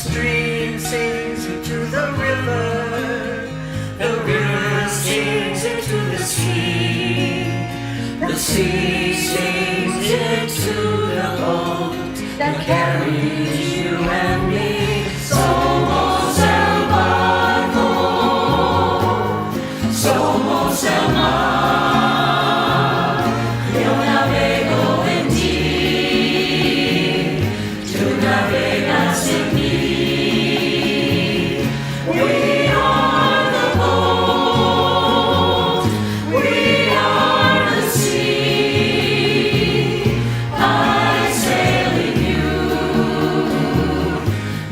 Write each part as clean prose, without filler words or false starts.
stream sings into the river sings into the sea sings into the boat that carries you and me. Somos el barco, somos el mar, yo navego en ti, tú navegas en mí. We are the boat, we are the sea, I sail in you,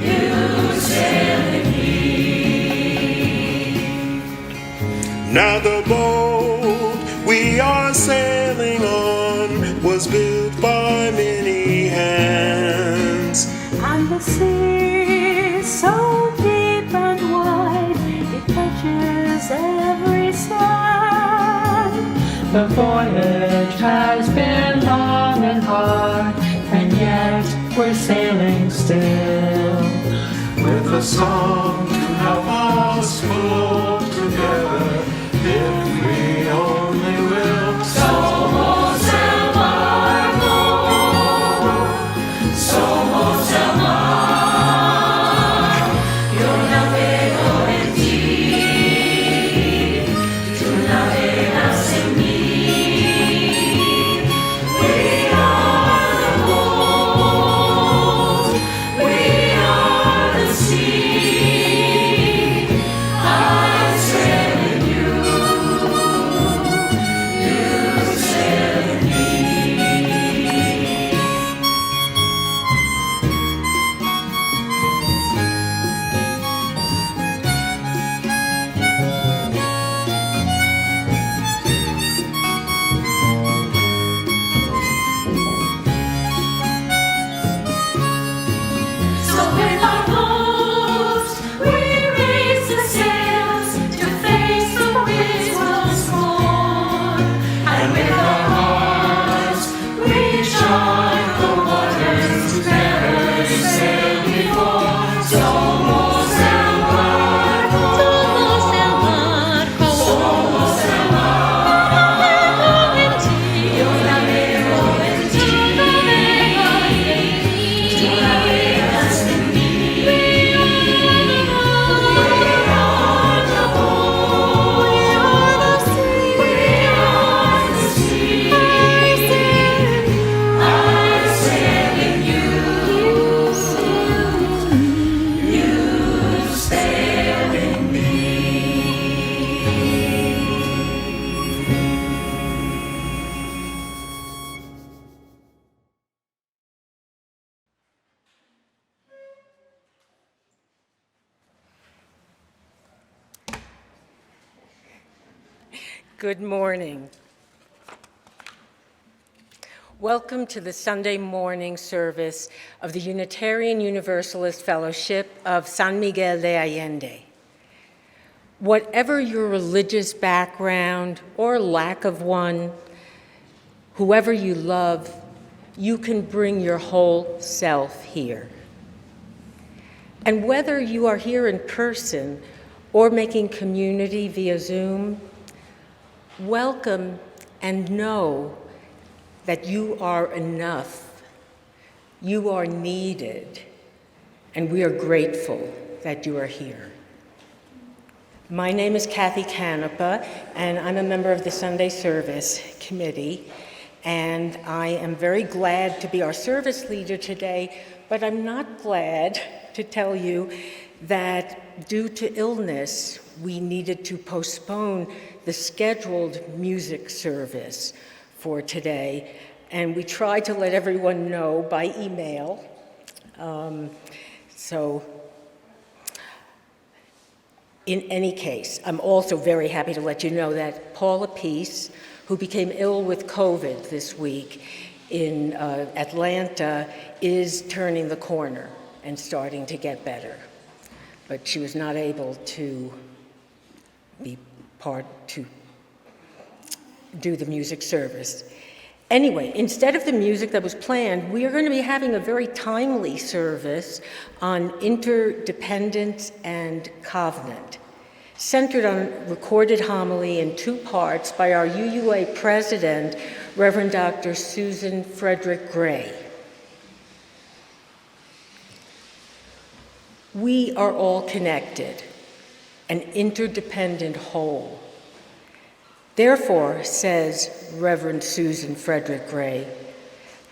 you sail in me. Now the boat we are sailing on was built by many hands. And the sea, so deep and wide, it touches every side. The voyage has been long and hard, and yet we're sailing still. With a song to help us pull together, if we only will. Somos el barco, somos el mar, yo navego en ti, tú navegas en mí. We are the boat, we are the sea, I sail in you, you sail in me. So with our boats, we raise the sails to face the winds once more. And with our hearts, we chart the waters better sailed before. Somos el barco, somos el mar, yo navego en ti, tú navegas en mí. We are the boat, we are the sea, I sail in you, you sail in me. Good morning. Welcome to the Sunday morning service of the Unitarian Universalist Fellowship of San Miguel de Allende. Whatever your religious background or lack of one, whoever you love, you can bring your whole self here. And whether you are here in person or making community via Zoom, welcome and know that you are enough, you are needed, and we are grateful that you are here. My name is Kathy Canepa, and I'm a member of the Sunday Service Committee, and I am very glad to be our service leader today, but I'm not glad to tell you that due to illness, we needed to postpone the scheduled music service for today, and we tried to let everyone know by email. So in any case, I'm also very happy to let you know that Paula Peace, who became ill with COVID this week in Atlanta, is turning the corner and starting to get better. But she was not able to be part to do the music service. Anyway, instead of the music that was planned, we are going to be having a very timely service on interdependence and covenant, centered on recorded homily in 2 parts by our UUA president, Reverend Dr. Susan Frederick-Gray. We are all connected, an interdependent whole. Therefore, says Reverend Susan Frederick-Gray,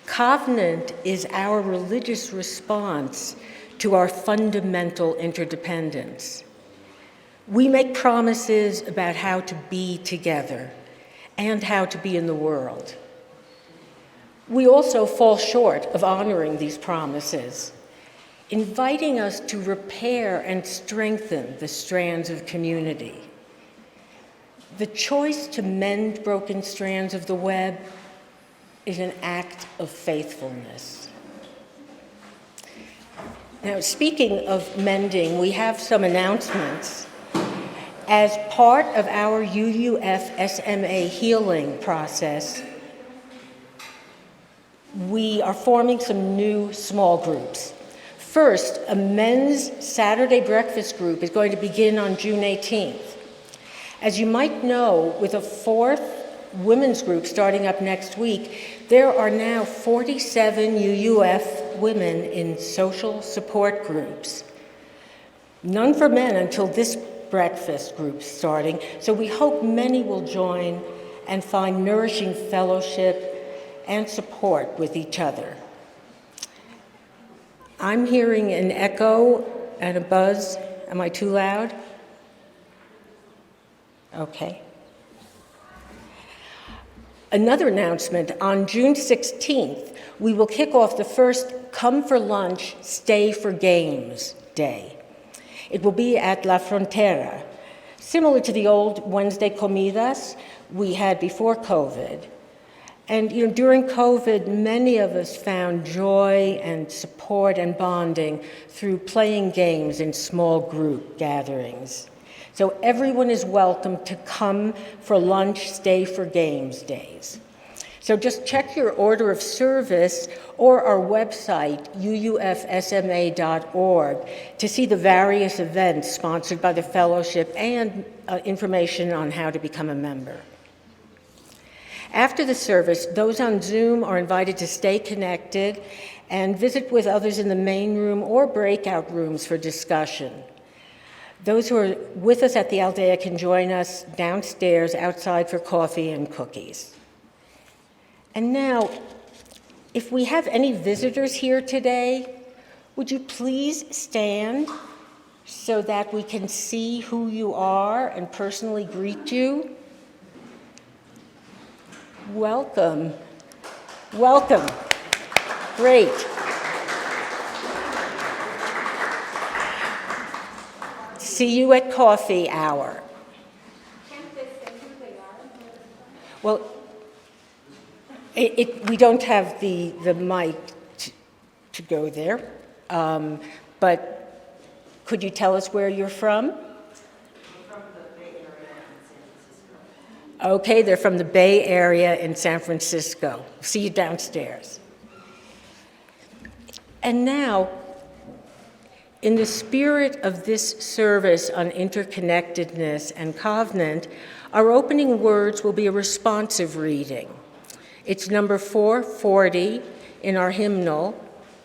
covenant is our religious response to our fundamental interdependence. We make promises about how to be together and how to be in the world. We also fall short of honoring these promises, inviting us to repair and strengthen the strands of community. The choice to mend broken strands of the web is an act of faithfulness. Now, speaking of mending, we have some announcements. As part of our UUFSMA healing process, we are forming some new small groups. First, a men's Saturday breakfast group is going to begin on June 18th. As you might know, with a 4th women's group starting up next week, there are now 47 UUF women in social support groups. None for men until this breakfast group starting, so we hope many will join and find nourishing fellowship and support with each other. I'm hearing an echo and a buzz. Am I too loud? Okay. Another announcement, on June 16th, we will kick off the first Come for Lunch, Stay for Games Day. It will be at La Frontera, similar to the old Wednesday comidas we had before COVID. And during COVID, many of us found joy and support and bonding through playing games in small group gatherings. So everyone is welcome to come for lunch, stay for games days. So just check your order of service or our website, UUFSMA.org, to see the various events sponsored by the fellowship and information on how to become a member. After the service, those on Zoom are invited to stay connected and visit with others in the main room or breakout rooms for discussion. Those who are with us at the Aldea can join us downstairs outside for coffee and cookies. And now, if we have any visitors here today, would you please stand so that we can see who you are and personally greet you? Welcome. Welcome. Great. See you at coffee hour. Well, we don't have the mic to go there, but could you tell us where you're from? From the Bay Area in San Francisco. Okay, they're from the Bay Area in San Francisco. See you downstairs. And now, in the spirit of this service on interconnectedness and covenant, our opening words will be a responsive reading. It's number 440 in our hymnal,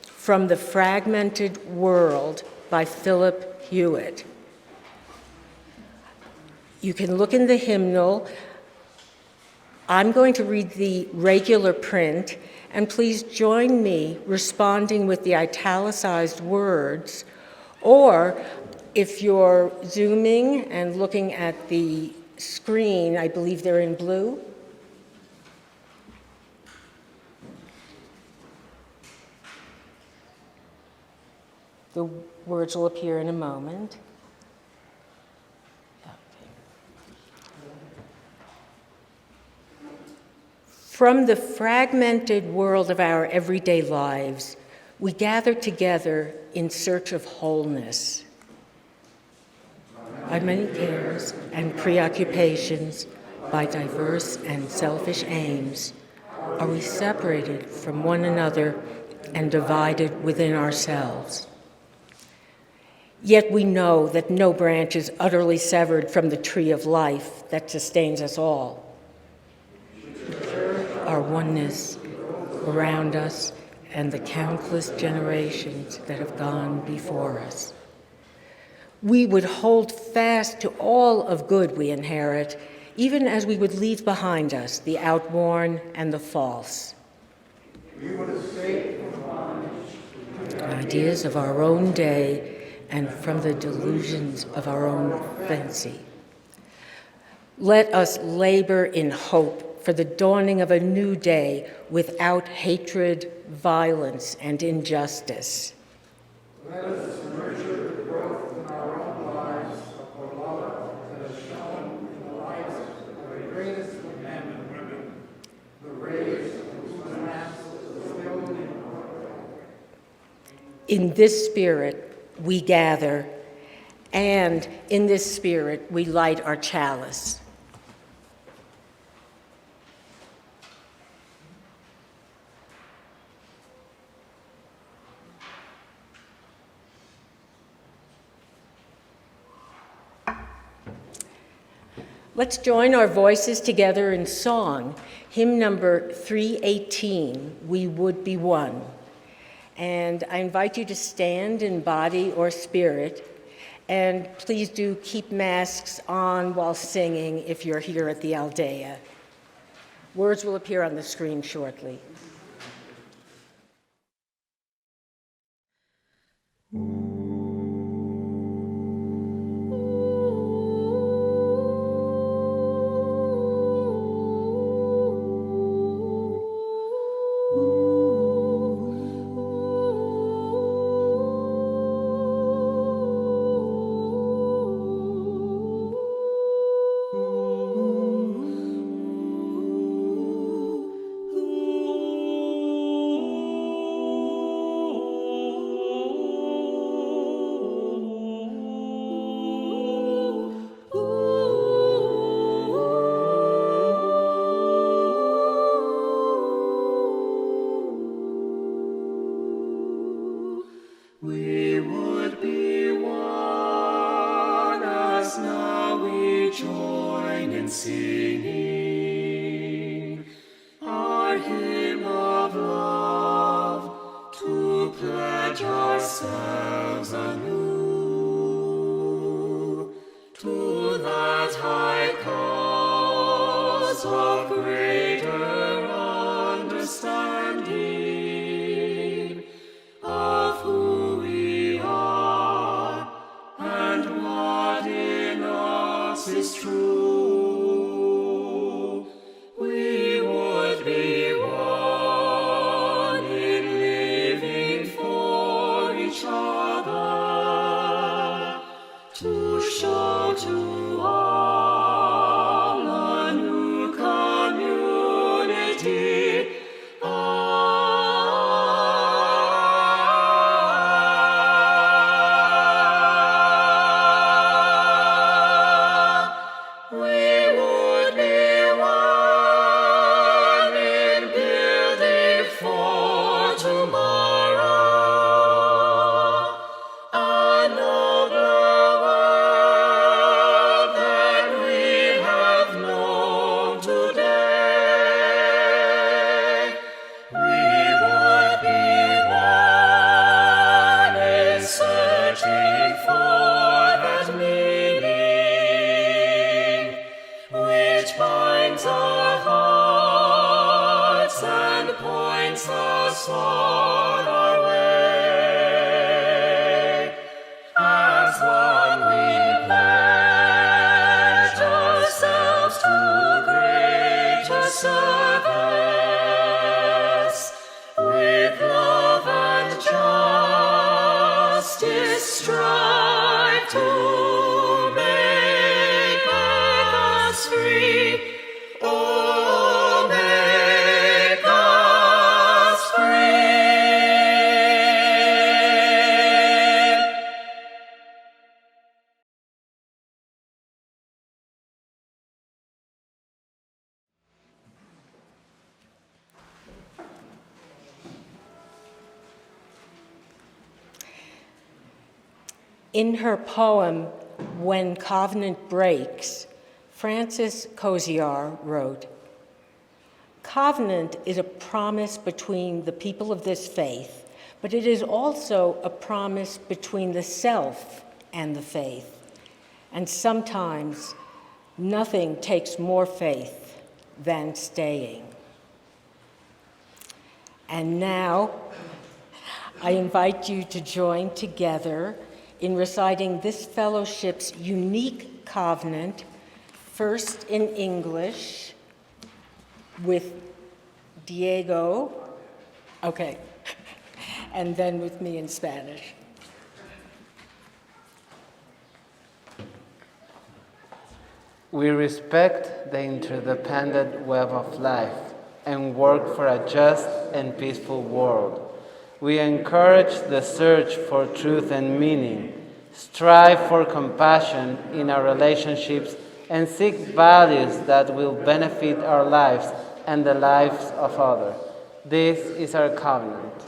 From the Fragmented World by Philip Hewitt. You can look in the hymnal. I'm going to read the regular print, and please join me responding with the italicized words, or if you're Zooming and looking at the screen, I believe they're in blue. The words will appear in a moment. From the fragmented world of our everyday lives, we gather together in search of wholeness. By many cares and preoccupations, by diverse and selfish aims, Are we separated from one another and divided within ourselves? Yet we know that no branch is utterly severed from the tree of life that sustains us all. Our oneness around us and the countless generations that have gone before us. We would hold fast to all of good we inherit, even as we would leave behind us the outworn and the false. We would escape from bondage, ideas of our own day and from the delusions of our own fancy. Let us labor in hope for the dawning of a new day without hatred, violence, and injustice. Let us nurture the growth in our own lives of the love that is shown in the lives of the greatest of men and women, the rays whose lamps still in. In this spirit we gather, and in this spirit we light our chalice. Let's join our voices together in song, hymn number 318, We Would Be One. And I invite you to stand in body or spirit, and please do keep masks on while singing if you're here at the Aldea. Words will appear on the screen shortly. We would be one as now we join in singing our hymn of love to pledge ourselves anew to that high cause of greater understanding of who we are and what in us is true. We would be one in living for each other to show to all a new community. On our way, as one we pledge ourselves to greater service, with love and justice strive to make us free. Oh, make us free. In her poem, When Covenant Breaks, Frances Kosiar wrote, "Covenant is a promise between the people of this faith, but it is also a promise between the self and the faith. And sometimes nothing takes more faith than staying." And now I invite you to join together in reciting this fellowship's unique covenant, first in English with Diego, okay, and then with me in Spanish. We respect the interdependent web of life and work for a just and peaceful world. We encourage the search for truth and meaning, strive for compassion in our relationships, and seek values that will benefit our lives and the lives of others. This is our covenant.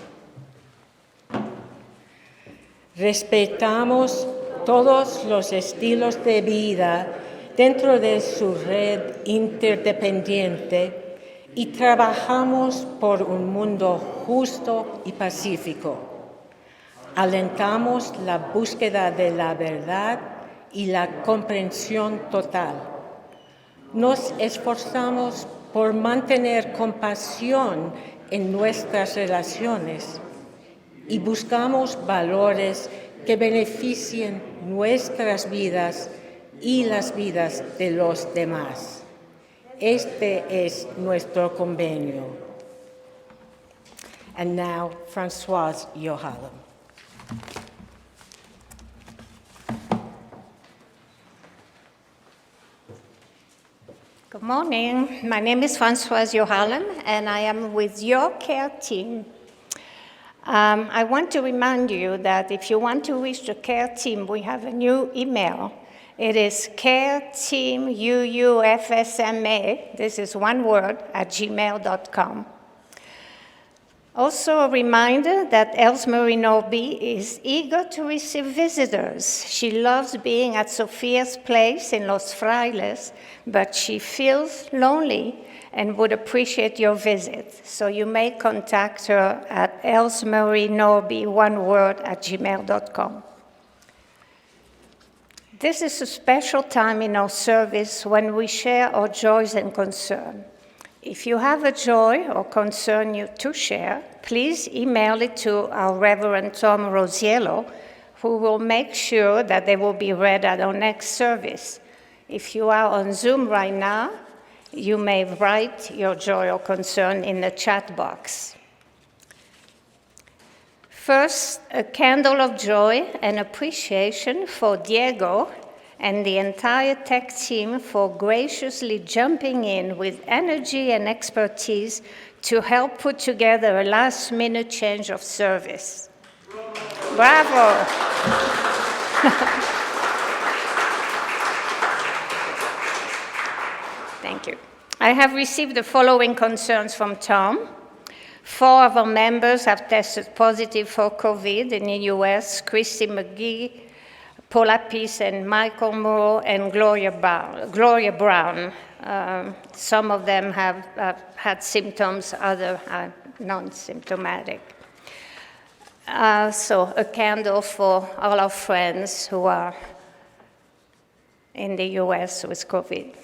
Respetamos todos los estilos de vida dentro de su red interdependiente y trabajamos por un mundo justo y pacífico. Alentamos la búsqueda de la verdad y la comprensión total. Nos esforzamos por mantener compasión en nuestras relaciones y buscamos valores que beneficien nuestras vidas y las vidas de los demás. Este es nuestro convenio. And now, Françoise Yohalam. Good morning. My name is Françoise Yohalam, and I am with your care team. I want to remind you that if you want to reach the care team, we have a new email. It is careteam UUFSMA, this is one word, @gmail.com. Also a reminder that Else Marie Norby is eager to receive visitors. She loves being at Sophia's place in Los Frailes, but she feels lonely and would appreciate your visit. So you may contact her at elsmarienorby, one word, @gmail.com. This is a special time in our service when we share our joys and concerns. If you have a joy or concern you to share, please email it to our Reverend Tom Rosiello, who will make sure that they will be read at our next service. If you are on Zoom right now, you may write your joy or concern in the chat box. First, a candle of joy and appreciation for Diego and the entire tech team for graciously jumping in with energy and expertise to help put together a last-minute change of service. Bravo! Thank you. I have received the following concerns from Tom. 4 of our members have tested positive for COVID in the US: Christy McGee, Paula Peace, and Michael Moore, and Gloria Brown. Some of them have had symptoms, others are non-symptomatic. So a candle for all our friends who are in the US with COVID,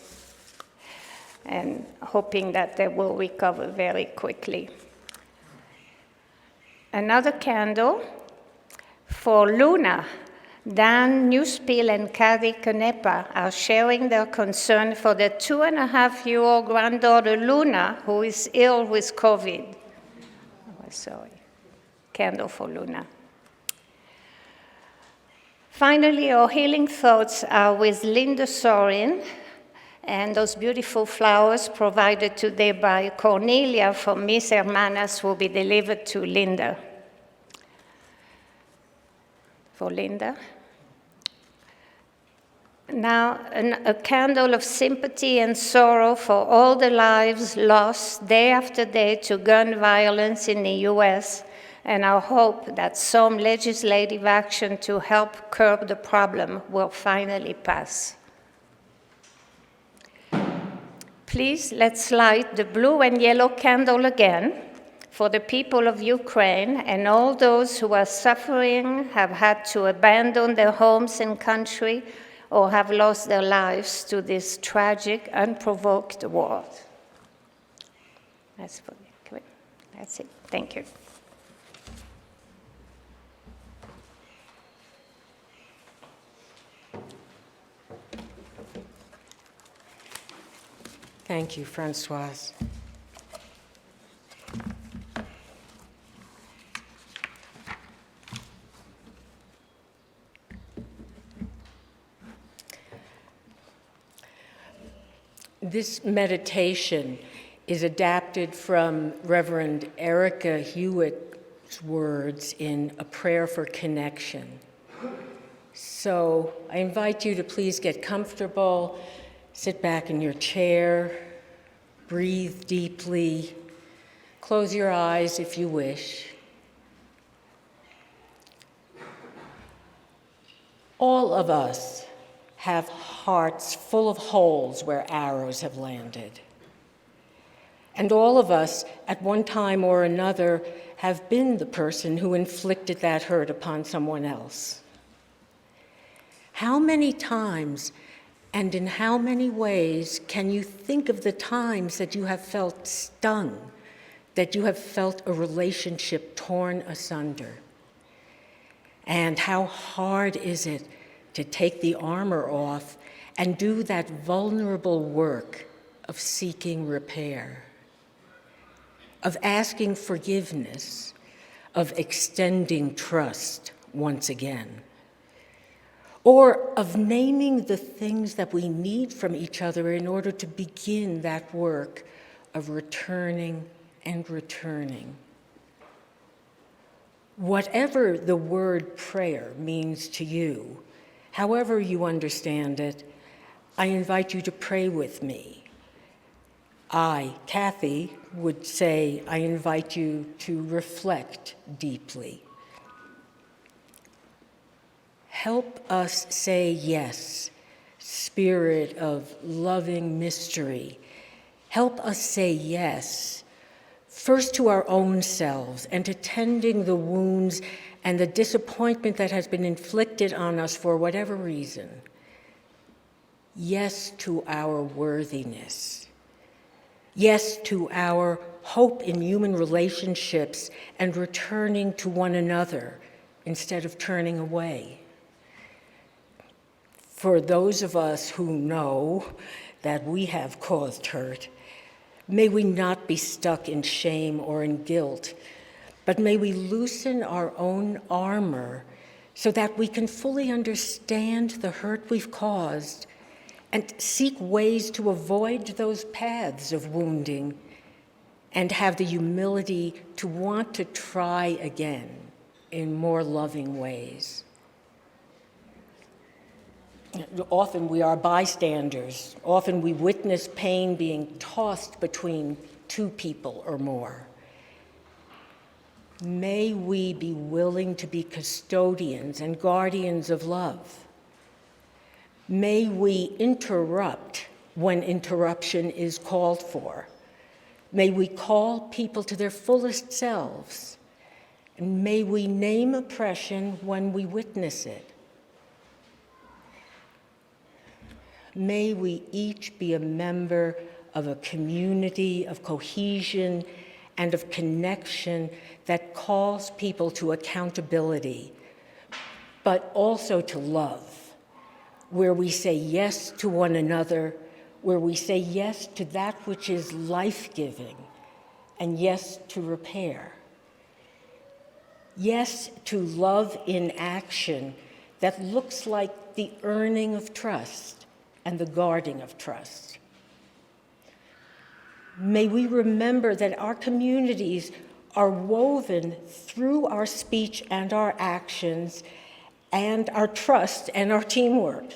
and hoping that they will recover very quickly. Another candle for Luna. Dan Newspiel and Kathy Canepa are sharing their concern for their 2.5-year-old granddaughter Luna, who is ill with COVID. Oh, sorry. Candle for Luna. Finally, our healing thoughts are with Linda Sorin, and those beautiful flowers provided today by Cornelia from Mis Hermanas will be delivered to Linda. For Linda. Now, a candle of sympathy and sorrow for all the lives lost day after day to gun violence in the US and our hope that some legislative action to help curb the problem will finally pass. Please, let's light the blue and yellow candle again for the people of Ukraine and all those who are suffering, have had to abandon their homes and country, or have lost their lives to this tragic, unprovoked war. That's it. Thank you. Thank you, Francoise. This meditation is adapted from Reverend Erica Hewitt's words in A Prayer for Connection. So I invite you to please get comfortable, sit back in your chair, breathe deeply, close your eyes if you wish. All of us have hearts full of holes where arrows have landed. And all of us, at one time or another, have been the person who inflicted that hurt upon someone else. How many times and in how many ways can you think of the times that you have felt stung, that you have felt a relationship torn asunder? And how hard is it to take the armor off and do that vulnerable work of seeking repair, of asking forgiveness, of extending trust once again, or of naming the things that we need from each other in order to begin that work of returning and returning. Whatever the word prayer means to you, however you understand it, I invite you to pray with me. I, Kathy, would say I invite you to reflect deeply. Help us say yes, Spirit of loving mystery. Help us say yes, first to our own selves and to tending the wounds and the disappointment that has been inflicted on us for whatever reason. Yes to our worthiness. Yes to our hope in human relationships and returning to one another instead of turning away. For those of us who know that we have caused hurt, may we not be stuck in shame or in guilt, but may we loosen our own armor so that we can fully understand the hurt we've caused and seek ways to avoid those paths of wounding and have the humility to want to try again in more loving ways. Often we are bystanders. Often we witness pain being tossed between two people or more. May we be willing to be custodians and guardians of love. May we interrupt when interruption is called for. May we call people to their fullest selves. And may we name oppression when we witness it. May we each be a member of a community of cohesion and of connection that calls people to accountability, but also to love, where we say yes to one another, where we say yes to that which is life-giving, and yes to repair. Yes to love in action that looks like the earning of trust and the guarding of trust. May we remember that our communities are woven through our speech and our actions and our trust and our teamwork.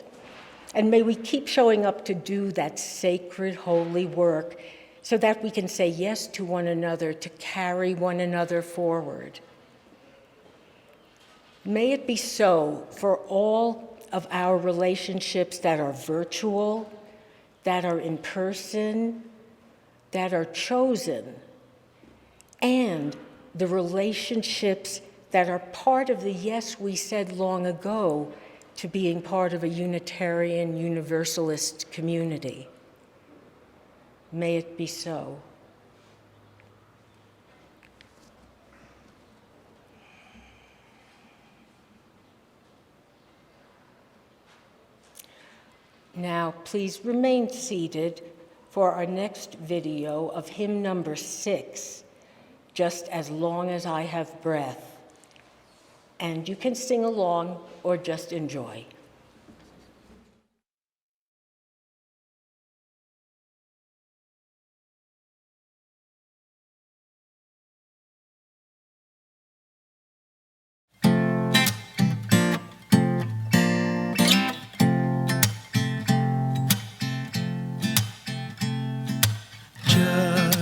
And may we keep showing up to do that sacred, holy work so that we can say yes to one another, to carry one another forward. May it be so for all of our relationships that are virtual, that are in person, that are chosen, and the relationships that are part of the yes we said long ago to being part of a Unitarian Universalist community. May it be so. Now, please remain seated for our next video of hymn number 6, Just as Long as I Have Breath. And you can sing along or just enjoy.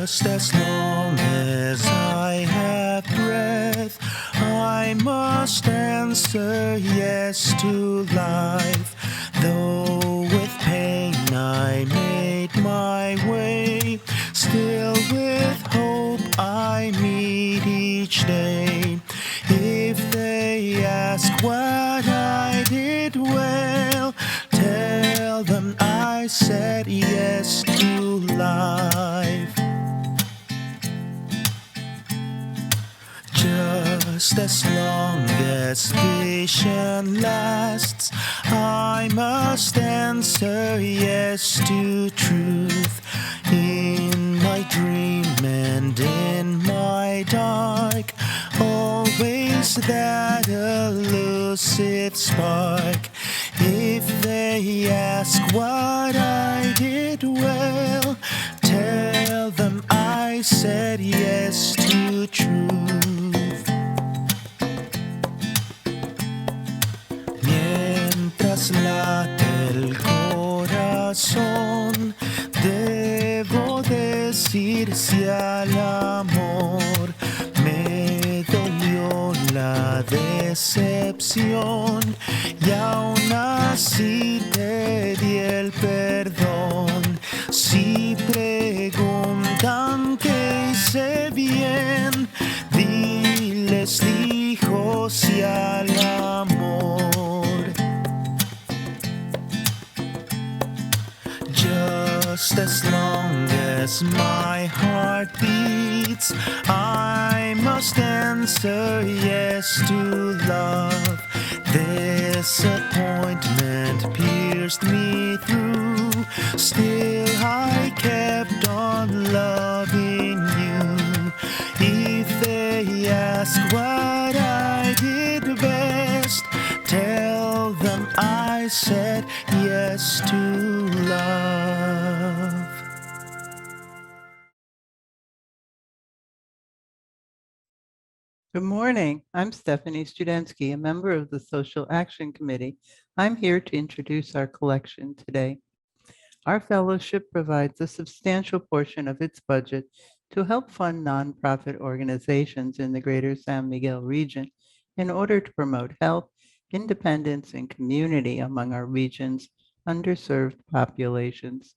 Just as long as I have breath, I must answer yes to life. Though with pain I made my way, still with hope I meet each day. If they ask what I did well, tell them I said yes to life. Just as long as vision lasts, I must answer yes to truth. In my dream and in my dark, always that elusive spark. If they ask what I did well, tell them I said yes to truth. Mientras late el corazón, debo decir sí al amor. Me dolió la decepción y aún así te di el perdón. Si preguntan qué hice bien, diles dijo sí al amor. Just as long as my heart beats, I must answer yes to love. Disappointment pierced me through, still I kept on loving you. If they ask what I did best, tell them I said yes to love. Good morning. I'm Stephanie Studensky, a member of the Social Action Committee. I'm here to introduce our collection today. Our fellowship provides a substantial portion of its budget to help fund nonprofit organizations in the greater San Miguel region in order to promote health, independence, and community among our region's underserved populations.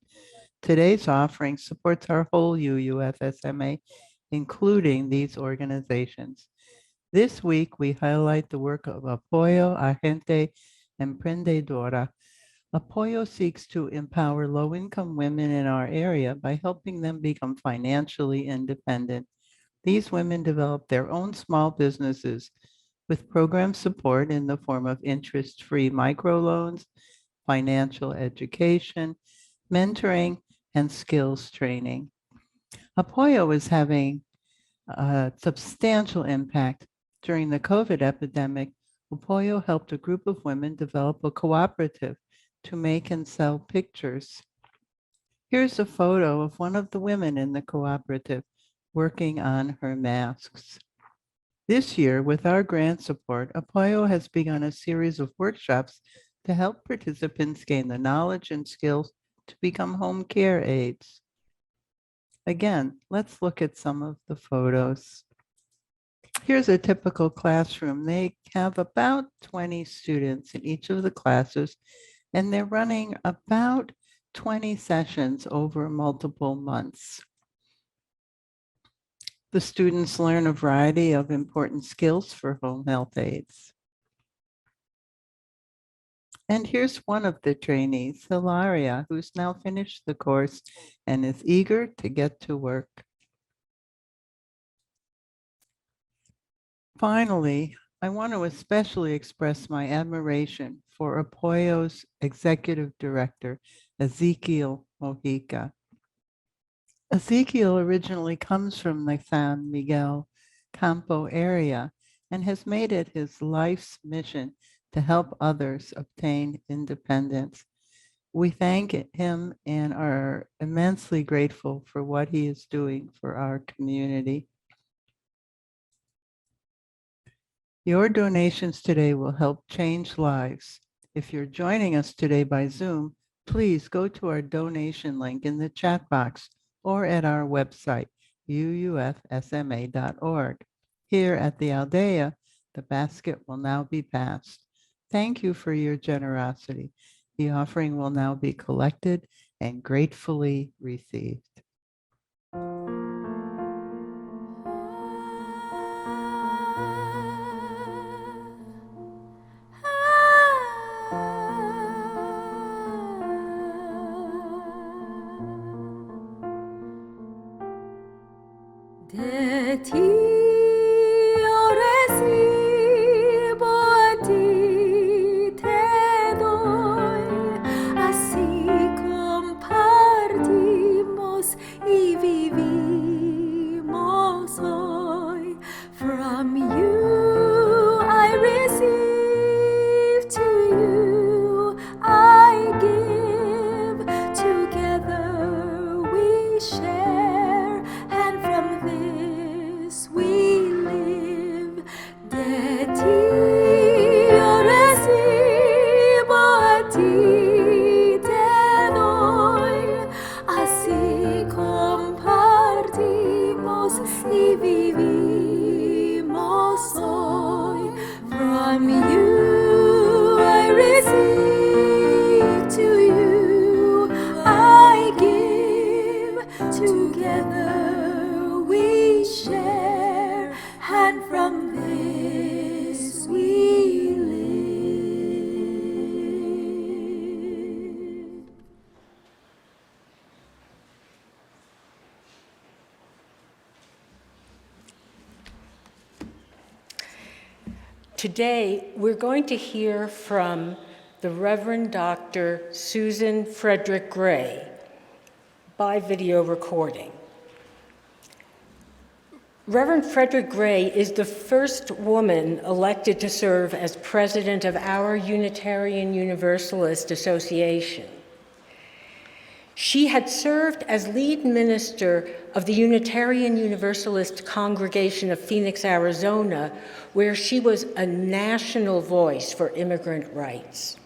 Today's offering supports our whole UUFSMA, including these organizations. This week, we highlight the work of Apoyo a Gente Emprendedora. Apoyo seeks to empower low-income women in our area by helping them become financially independent. These women develop their own small businesses with program support in the form of interest-free microloans, financial education, mentoring, and skills training. Apoyo is having a substantial impact. During the COVID epidemic, Apoyo helped a group of women develop a cooperative to make and sell pictures. Here's a photo of one of the women in the cooperative working on her masks. This year, with our grant support, Apoyo has begun a series of workshops to help participants gain the knowledge and skills to become home care aides. Again, let's look at some of the photos. Here's a typical classroom. They have about 20 students in each of the classes, and they're running about 20 sessions over multiple months. The students learn a variety of important skills for home health aides. And here's one of the trainees, Hilaria, who's now finished the course and is eager to get to work. Finally, I want to especially express my admiration for Apoyo's executive director, Ezekiel Mojica. Ezekiel originally comes from the San Miguel Campo area and has made it his life's mission to help others obtain independence. We thank him and are immensely grateful for what he is doing for our community. Your donations today will help change lives. If you're joining us today by Zoom, please go to our donation link in the chat box or at our website, UUFSMA.org. Here at the Aldea, the basket will now be passed. Thank you for your generosity. The offering will now be collected and gratefully received. De ti yo recibo, a ti te doy, así compartimos y vivimos hoy. From you I receive, to you I give, together we share, and from this we live. De ti yo recibo, a ti te doy, así compartimos y vivimos hoy. From you I receive, to you I give, together we share, and from this we live. Today, we're going to hear from the Reverend Dr. Susan Frederick-Gray by video recording. Reverend Frederick-Gray is the first woman elected to serve as president of our Unitarian Universalist Association. She had served as lead minister of the Unitarian Universalist Congregation of Phoenix, Arizona, where she was a national voice for immigrant rights.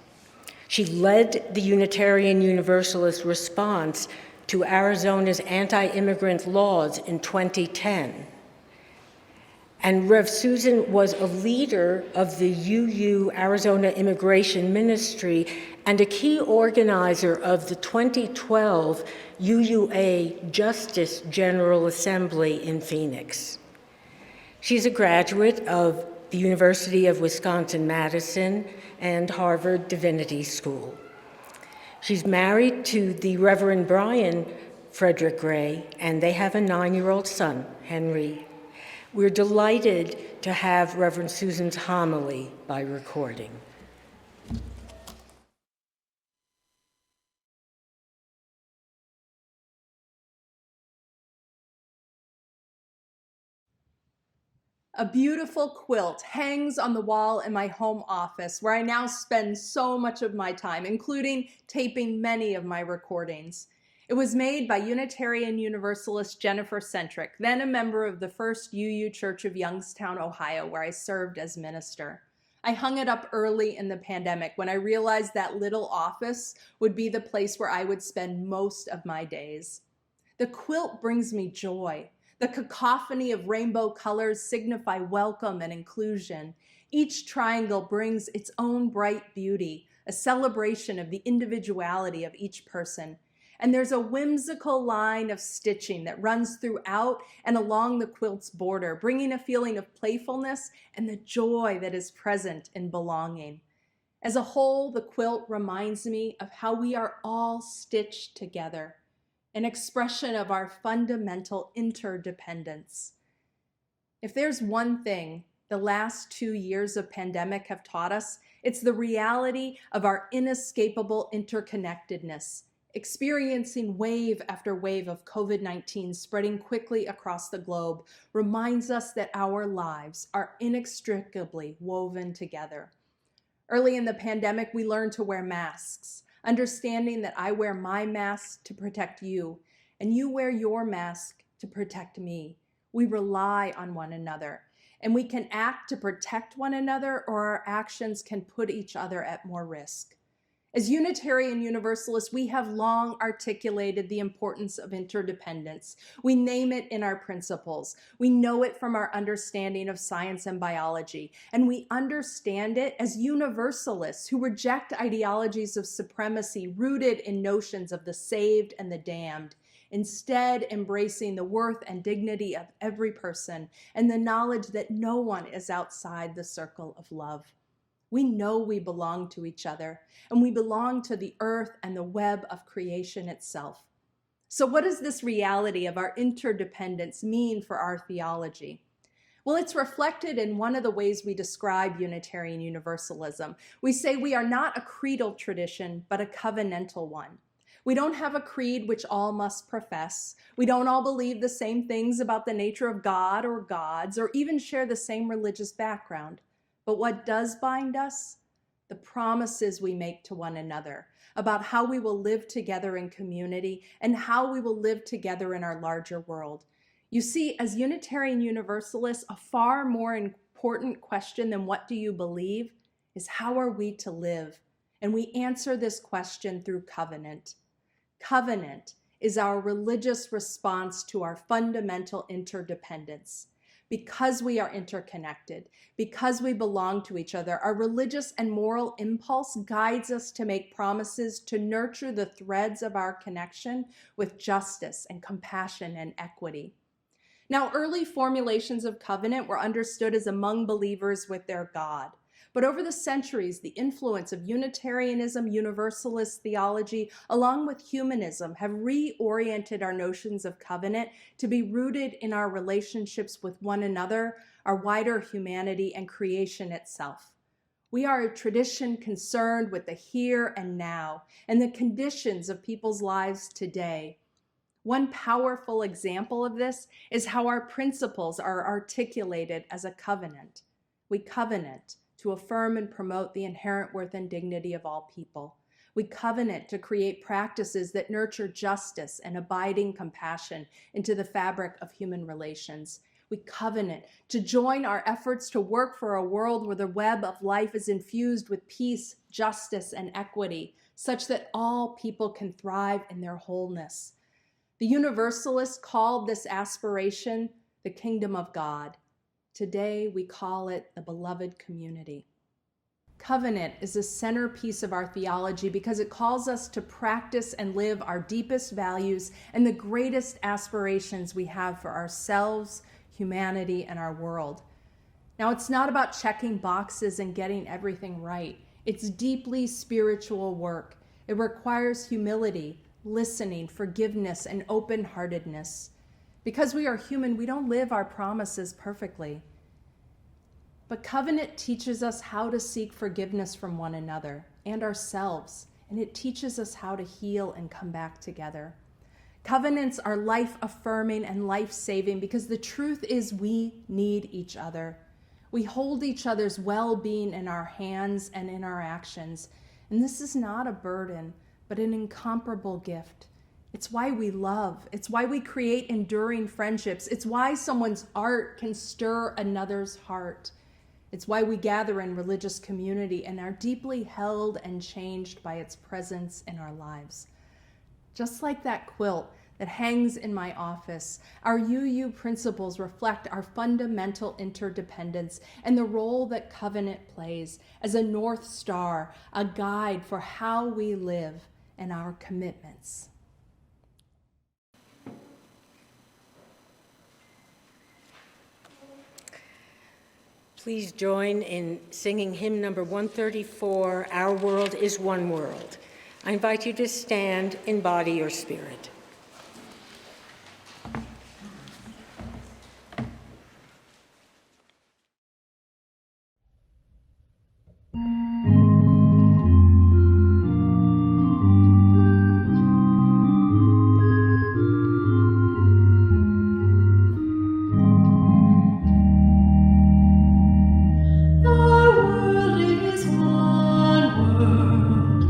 She led the Unitarian Universalist response to Arizona's anti-immigrant laws in 2010. And Rev. Susan was a leader of the UU Arizona Immigration Ministry and a key organizer of the 2012 UUA Justice General Assembly in Phoenix. She's a graduate of the University of Wisconsin-Madison and Harvard Divinity School. She's married to the Reverend Brian Frederick-Gray, and they have a 9-year-old son, Henry. We're delighted to have Reverend Susan's homily by recording. A beautiful quilt hangs on the wall in my home office, where I now spend so much of my time, including taping many of my recordings. It was made by Unitarian Universalist Jennifer Centric, then a member of the First UU Church of Youngstown, Ohio, where I served as minister. I hung it up early in the pandemic when I realized that little office would be the place where I would spend most of my days. The quilt brings me joy. The cacophony of rainbow colors signify welcome and inclusion. Each triangle brings its own bright beauty, a celebration of the individuality of each person. And there's a whimsical line of stitching that runs throughout and along the quilt's border, bringing a feeling of playfulness and the joy that is present in belonging. As a whole, the quilt reminds me of how we are all stitched together, an expression of our fundamental interdependence. If there's one thing the last 2 years of pandemic have taught us, it's the reality of our inescapable interconnectedness. Experiencing wave after wave of COVID-19 spreading quickly across the globe reminds us that our lives are inextricably woven together. Early in the pandemic, we learned to wear masks, understanding that I wear my mask to protect you, and you wear your mask to protect me. We rely on one another, and we can act to protect one another, or our actions can put each other at more risk. As Unitarian Universalists, we have long articulated the importance of interdependence. We name it in our principles. We know it from our understanding of science and biology, and we understand it as universalists who reject ideologies of supremacy rooted in notions of the saved and the damned, instead embracing the worth and dignity of every person and the knowledge that no one is outside the circle of love. We know we belong to each other, and we belong to the earth and the web of creation itself. So what does this reality of our interdependence mean for our theology? Well, it's reflected in one of the ways we describe Unitarian Universalism. We say we are not a creedal tradition, but a covenantal one. We don't have a creed which all must profess. We don't all believe the same things about the nature of God or gods, or even share the same religious background. But what does bind us? The promises we make to one another about how we will live together in community and how we will live together in our larger world. You see, as Unitarian Universalists, a far more important question than what do you believe is how are we to live? And we answer this question through covenant. Covenant is our religious response to our fundamental interdependence. Because we are interconnected, because we belong to each other, our religious and moral impulse guides us to make promises to nurture the threads of our connection with justice and compassion and equity. Now, early formulations of covenant were understood as among believers with their God. But over the centuries, the influence of Unitarianism, Universalist theology, along with humanism, have reoriented our notions of covenant to be rooted in our relationships with one another, our wider humanity, and creation itself. We are a tradition concerned with the here and now and the conditions of people's lives today. One powerful example of this is how our principles are articulated as a covenant. We covenant to affirm and promote the inherent worth and dignity of all people. We covenant to create practices that nurture justice and abiding compassion into the fabric of human relations. We covenant to join our efforts to work for a world where the web of life is infused with peace, justice, and equity, such that all people can thrive in their wholeness. The Universalists called this aspiration the kingdom of God. Today, we call it the beloved community. Covenant is a centerpiece of our theology because it calls us to practice and live our deepest values and the greatest aspirations we have for ourselves, humanity, and our world. Now, it's not about checking boxes and getting everything right. It's deeply spiritual work. It requires humility, listening, forgiveness, and open-heartedness. Because we are human, we don't live our promises perfectly. But covenant teaches us how to seek forgiveness from one another and ourselves, and it teaches us how to heal and come back together. Covenants are life-affirming and life-saving because the truth is we need each other. We hold each other's well-being in our hands and in our actions, and this is not a burden, but an incomparable gift. It's why we love. It's why we create enduring friendships. It's why someone's art can stir another's heart. It's why we gather in religious community and are deeply held and changed by its presence in our lives. Just like that quilt, that hangs in my office. Our UU principles reflect our fundamental interdependence and the role that covenant plays as a North Star, a guide for how we live and our commitments. Please join in singing hymn number 134, Our World is One World. I invite you to stand in body or spirit. Our world is one world.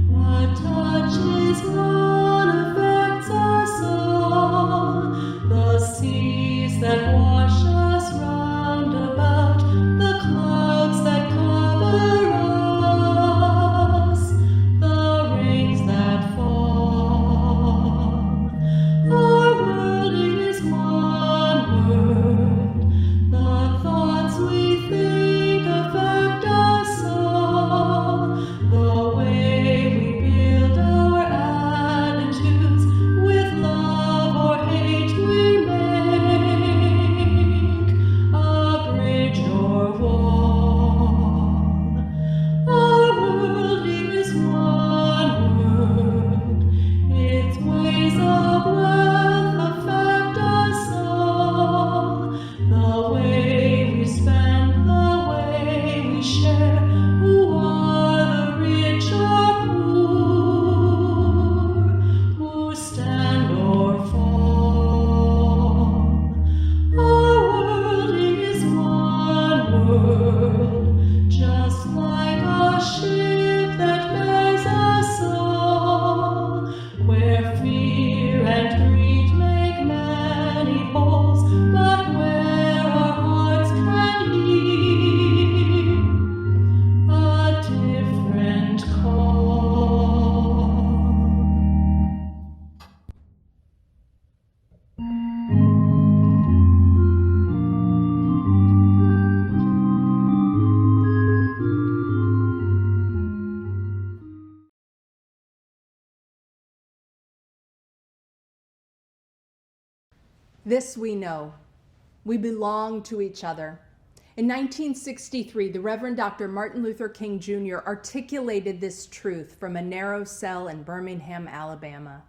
What touches one affects us all. The seas that wash us round about, the clouds that cover us, the rains that fall. Our world is one world. The thoughts we think affect us all. The way we build our attitudes with love or hate we make a bridge or wall. Our world is one world. Its ways of wealth affect us all. The way we spend, the way we share, who are the rich or poor, who stand or fall. Our world is one world, just like a ship that bears us all, where fear and greed make many holes, but where our hearts can hear a different call. This we know. We belong to each other. In 1963, the Reverend Dr. Martin Luther King Jr. articulated this truth from a narrow cell in Birmingham, Alabama.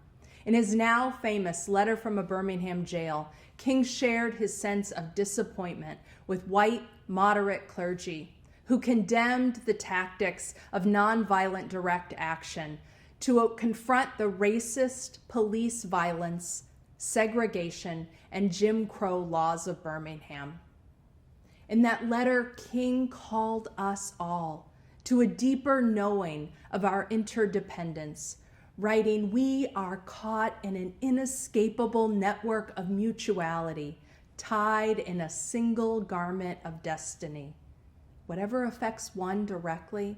In his now famous Letter from a Birmingham Jail, King shared his sense of disappointment with white, moderate clergy who condemned the tactics of nonviolent direct action to confront the racist police violence, segregation, and Jim Crow laws of Birmingham. In that letter, King called us all to a deeper knowing of our interdependence, writing, "We are caught in an inescapable network of mutuality, tied in a single garment of destiny. Whatever affects one directly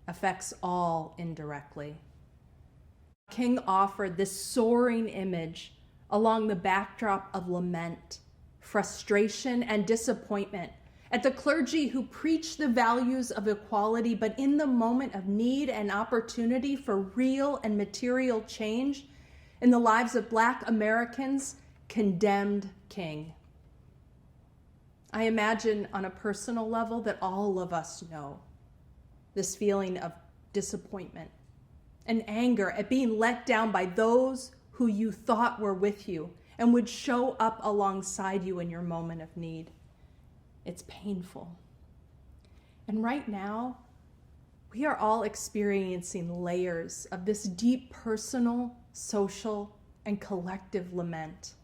affects all indirectly." King offered this soaring image along the backdrop of lament, frustration, and disappointment at the clergy who preach the values of equality, but in the moment of need and opportunity for real and material change in the lives of Black Americans, condemned King. I imagine on a personal level that all of us know this feeling of disappointment and anger at being let down by those who you thought were with you and would show up alongside you in your moment of need. It's painful. And right now, we are all experiencing layers of this deep personal, social, and collective lament.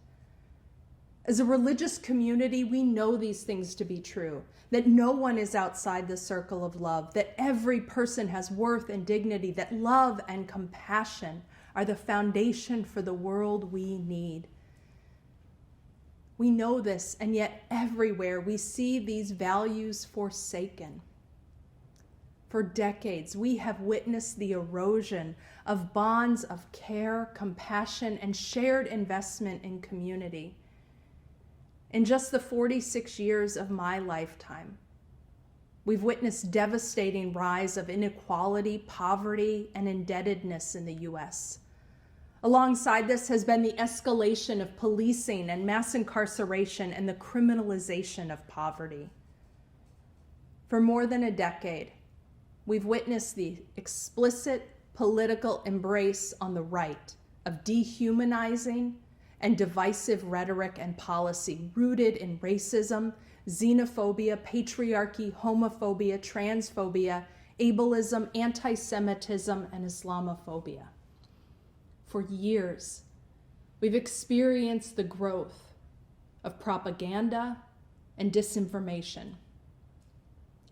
As a religious community, we know these things to be true, that no one is outside the circle of love, that every person has worth and dignity, that love and compassion are the foundation for the world we need. We know this, and yet everywhere we see these values forsaken. For decades, we have witnessed the erosion of bonds of care, compassion, and shared investment in community. In just the 46 years of my lifetime, we've witnessed devastating rise of inequality, poverty, and indebtedness in the U.S. Alongside this has been the escalation of policing and mass incarceration and the criminalization of poverty. For more than a decade, we've witnessed the explicit political embrace on the right of dehumanizing and divisive rhetoric and policy rooted in racism, xenophobia, patriarchy, homophobia, transphobia, ableism, anti-Semitism, and Islamophobia. For years, we've experienced the growth of propaganda and disinformation.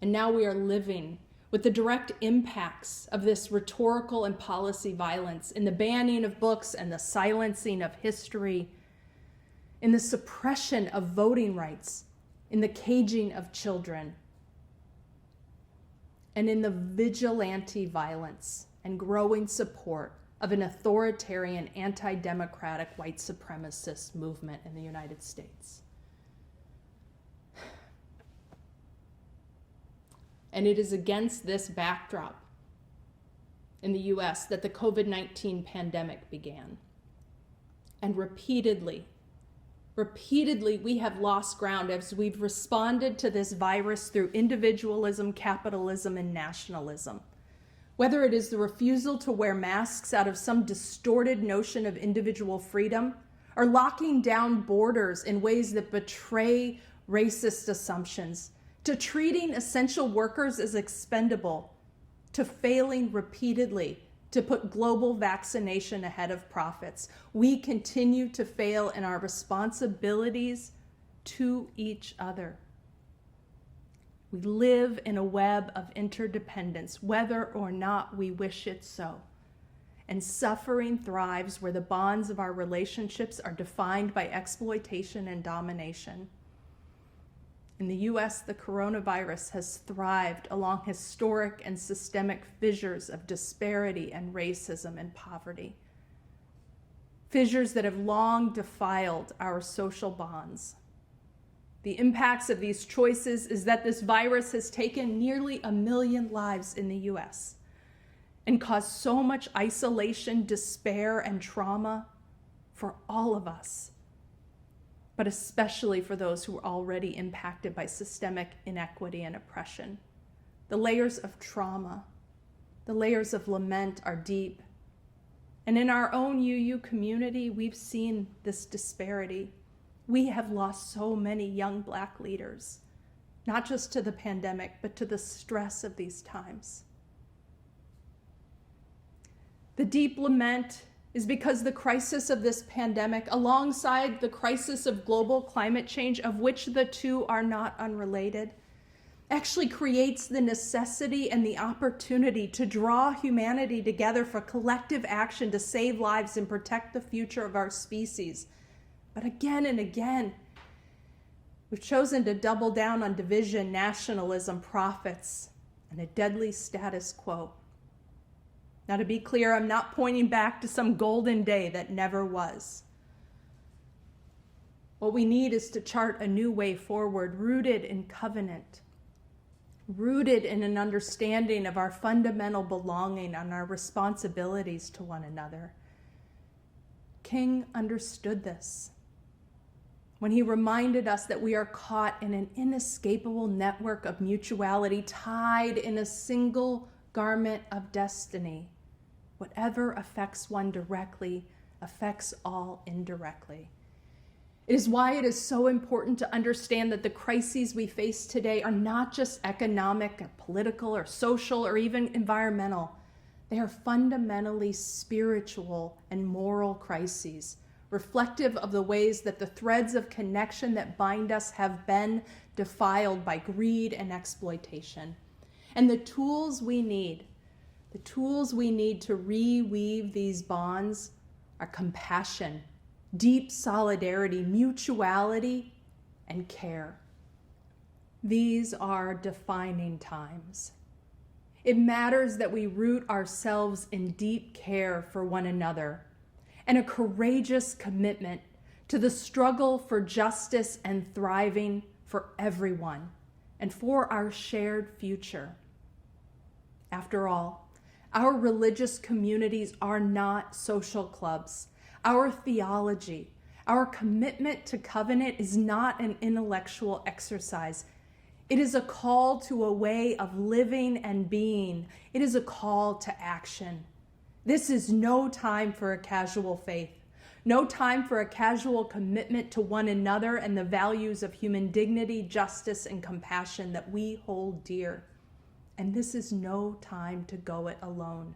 And now we are living with the direct impacts of this rhetorical and policy violence in the banning of books and the silencing of history, in the suppression of voting rights, in the caging of children, and in the vigilante violence and growing support of an authoritarian, anti-democratic, white supremacist movement in the United States. And it is against this backdrop in the US that the COVID-19 pandemic began. And repeatedly, we have lost ground as we've responded to this virus through individualism, capitalism, and nationalism. Whether it is the refusal to wear masks out of some distorted notion of individual freedom, or locking down borders in ways that betray racist assumptions, to treating essential workers as expendable, to failing repeatedly to put global vaccination ahead of profits, we continue to fail in our responsibilities to each other. We live in a web of interdependence, whether or not we wish it so. And suffering thrives where the bonds of our relationships are defined by exploitation and domination. In the US, the coronavirus has thrived along historic and systemic fissures of disparity and racism and poverty. Fissures that have long defiled our social bonds. The impacts of these choices is that this virus has taken nearly 1 million lives in the US and caused so much isolation, despair, and trauma for all of us, but especially for those who are already impacted by systemic inequity and oppression. The layers of trauma, the layers of lament are deep. And in our own UU community, we've seen this disparity. We have lost so many young Black leaders, not just to the pandemic, but to the stress of these times. The deep lament is because the crisis of this pandemic, alongside the crisis of global climate change, of which the two are not unrelated, actually creates the necessity and the opportunity to draw humanity together for collective action to save lives and protect the future of our species. But again and again, we've chosen to double down on division, nationalism, profits, and a deadly status quo. Now, to be clear, I'm not pointing back to some golden day that never was. What we need is to chart a new way forward, rooted in covenant, rooted in an understanding of our fundamental belonging and our responsibilities to one another. King understood this when he reminded us that we are caught in an inescapable network of mutuality, tied in a single garment of destiny. Whatever affects one directly affects all indirectly. It is why it is so important to understand that the crises we face today are not just economic or political or social or even environmental. They are fundamentally spiritual and moral crises, reflective of the ways that the threads of connection that bind us have been defiled by greed and exploitation. And the tools we need to reweave these bonds are compassion, deep solidarity, mutuality, and care. These are defining times. It matters that we root ourselves in deep care for one another and a courageous commitment to the struggle for justice and thriving for everyone and for our shared future. After all, our religious communities are not social clubs. Our theology, our commitment to covenant is not an intellectual exercise. It is a call to a way of living and being. It is a call to action. This is no time for a casual faith, no time for a casual commitment to one another and the values of human dignity, justice, and compassion that we hold dear. And this is no time to go it alone.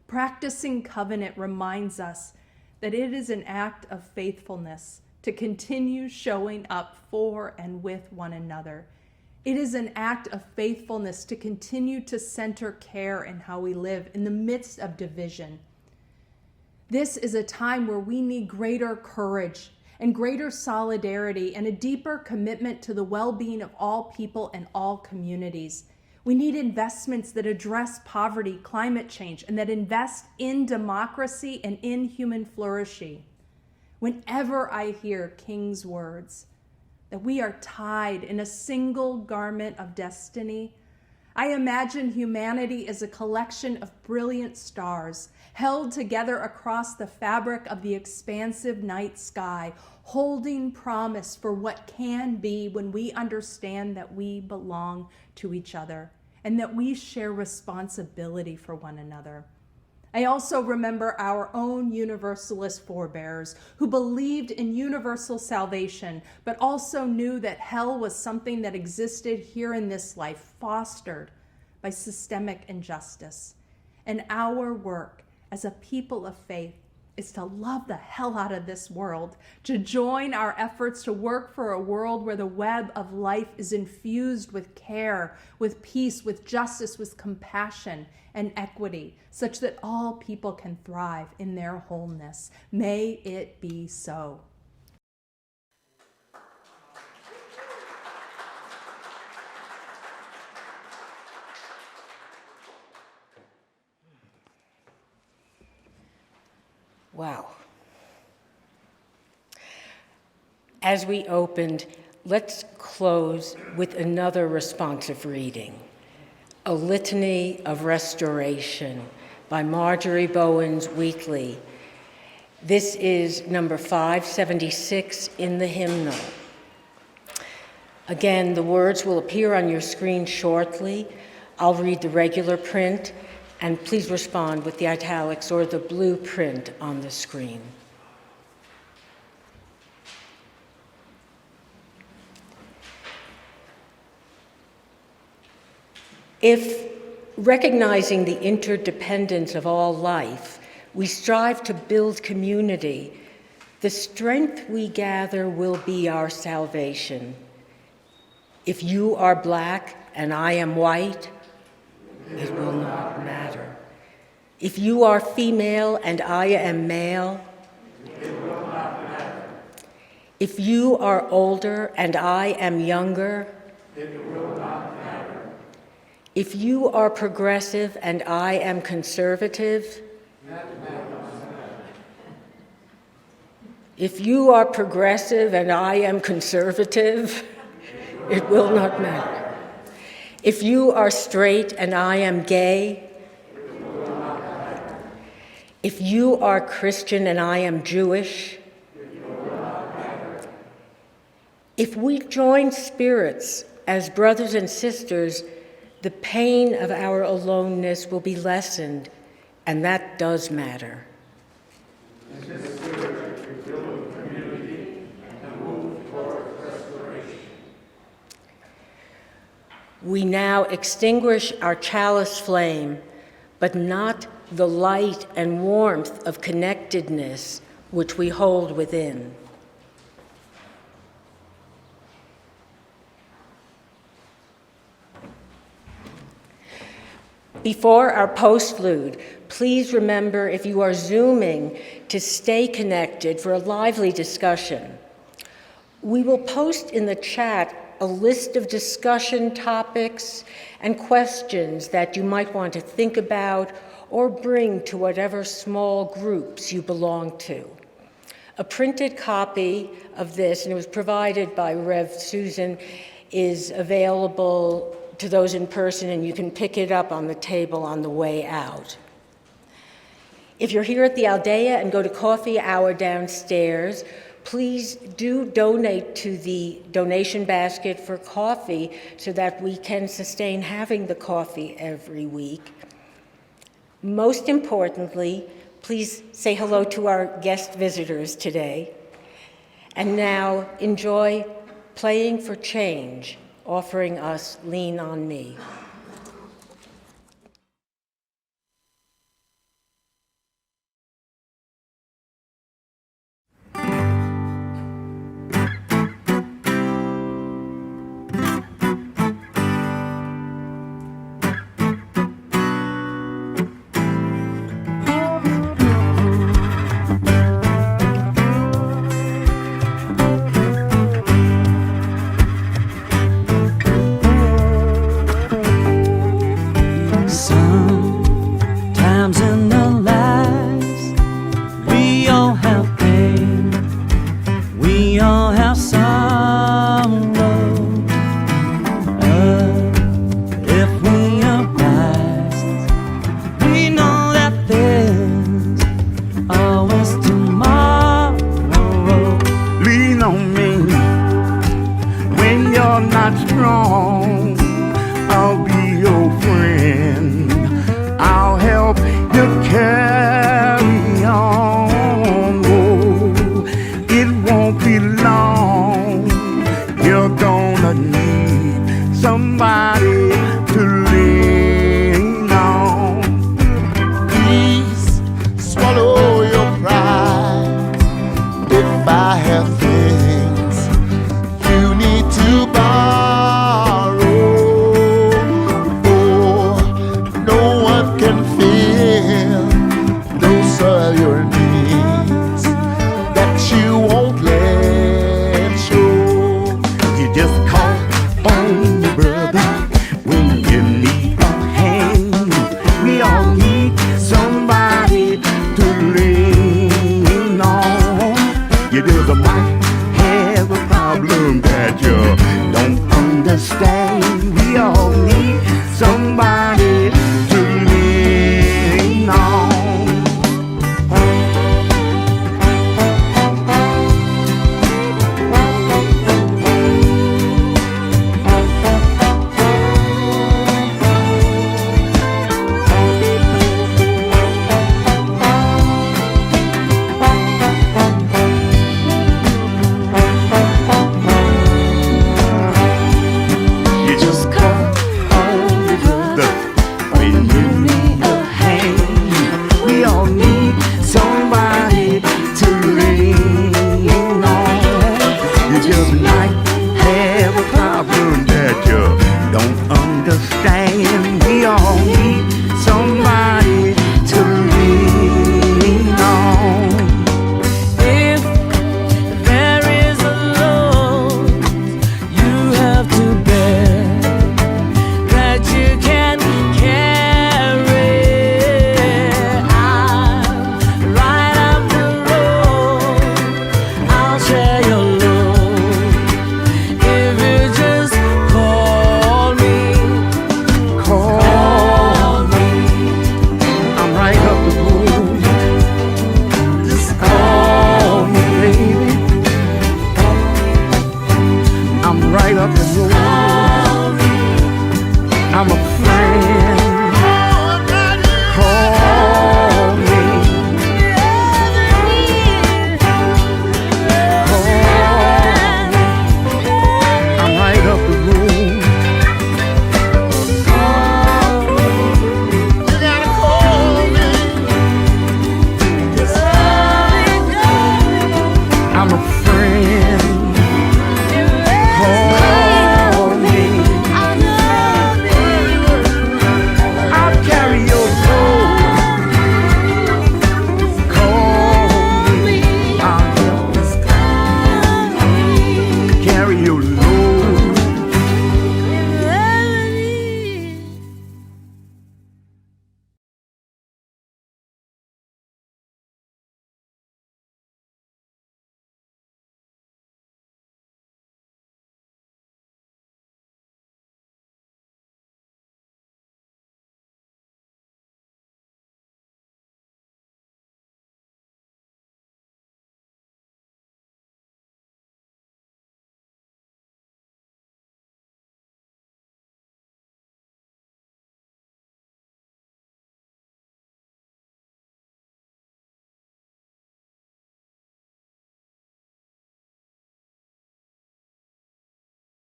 Practicing covenant reminds us that it is an act of faithfulness to continue showing up for and with one another. It is an act of faithfulness to continue to center care in how we live in the midst of division. This is a time where we need greater courage and greater solidarity and a deeper commitment to the well-being of all people and all communities. We need investments that address poverty, climate change, and that invest in democracy and in human flourishing. Whenever I hear King's words, that we are tied in a single garment of destiny, I imagine humanity as a collection of brilliant stars held together across the fabric of the expansive night sky, holding promise for what can be when we understand that we belong to each other and that we share responsibility for one another. I also remember our own Universalist forebears who believed in universal salvation, but also knew that hell was something that existed here in this life, fostered by systemic injustice. And our work as a people of faith is to love the hell out of this world, to join our efforts to work for a world where the web of life is infused with care, with peace, with justice, with compassion and equity, such that all people can thrive in their wholeness. May it be so. Wow. As we opened, let's close with another responsive reading, A Litany of Restoration by Marjorie Bowen's Wheatley. This is number 576 in the hymnal. Again, the words will appear on your screen shortly. I'll read the regular print, and please respond with the italics or the blue print on the screen. If, recognizing the interdependence of all life, we strive to build community, the strength we gather will be our salvation. If you are Black and I am white, it will not matter. If you are female and I am male, it will not matter. If you are older and I am younger, it will not matter. If you are progressive and I am conservative, that matters. If you are progressive and I am conservative, it will not matter. If you are straight and I am gay, if you are Christian and I am Jewish, if we join spirits as brothers and sisters, the pain of our aloneness will be lessened, and that does matter. We now extinguish our chalice flame, but not the light and warmth of connectedness which we hold within. Before our postlude, please remember, if you are Zooming, to stay connected for a lively discussion. We will post in the chat a list of discussion topics and questions that you might want to think about or bring to whatever small groups you belong to. A printed copy of this, and it was provided by Rev. Susan, is available to those in person, and you can pick it up on the table on the way out. If you're here at the Aldea and go to coffee hour downstairs, please do donate to the donation basket for coffee so that we can sustain having the coffee every week. Most importantly, please say hello to our guest visitors today. And now enjoy Playing for Change, offering us Lean on Me.